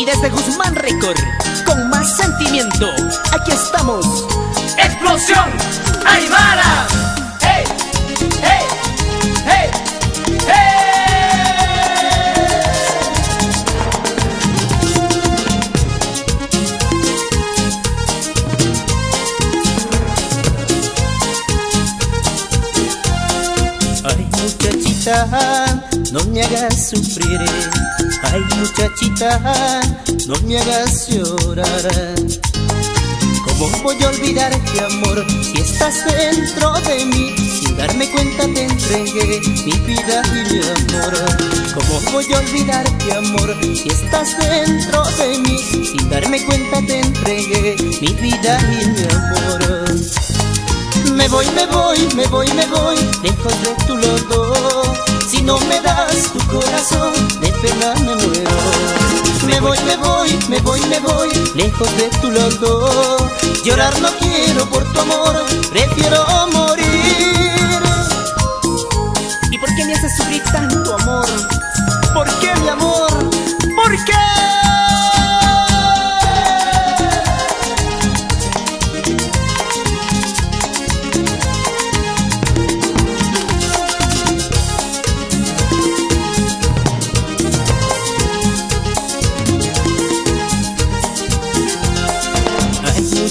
Y desde Guzmán Record, con más sentimiento, aquí estamos. ¡Explosión Aymara! ¡Hey! ¡Hey! ¡Hey! ¡Hey! Ay, muchachita, no me hagas sufrir. Ay, muchachita, no me hagas llorar. ¿Cómo voy a olvidarte, amor, si estás dentro de mí? Sin darme cuenta te entregué mi vida y mi amor. ¿Cómo voy a olvidarte, amor, si estás dentro de mí? Sin darme cuenta te entregué mi vida y mi amor. Me voy, me voy, me voy, me voy, lejos de tu lodo. Si no me das tu corazón, de pena me muero. Me voy, me voy, me voy, me voy, lejos de tu lodo. Llorar no quiero por tu amor, prefiero morir. ¿Y por qué me haces sufrir tanto, amor? ¿Por qué, mi amor? ¿Por qué?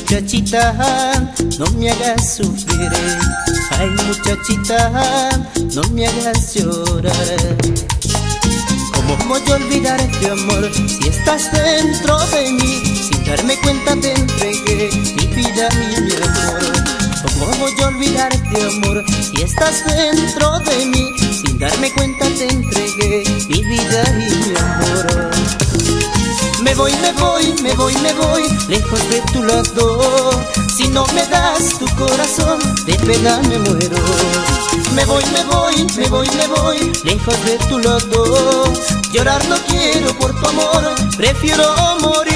Muchachita, no me hagas sufrir. Ay, muchachita, no me hagas llorar. ¿Cómo voy a olvidarte, amor, si estás dentro de mí? Sin darme cuenta te entregué mi vida y mi amor. ¿Cómo voy a olvidarte, amor, si estás dentro de mí? Sin darme cuenta te entregué mi vida y mi amor. Me voy, me voy, me voy, me voy, lejos de tu lado. Si no me das tu corazón, de pena me muero. Me voy, me voy, me voy, me voy, lejos de tu lado. Llorar no quiero por tu amor, prefiero morir.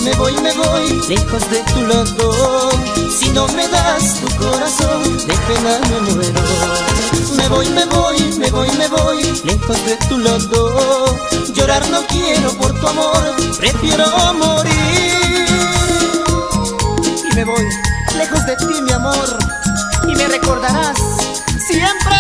Me voy, me voy, lejos de tu lado. Si no me das tu corazón, de pena me muero. Me voy, me voy, me voy, me voy, lejos de tu lado. Llorar no quiero por tu amor, prefiero morir. Y me voy lejos de ti, mi amor, y me recordarás siempre.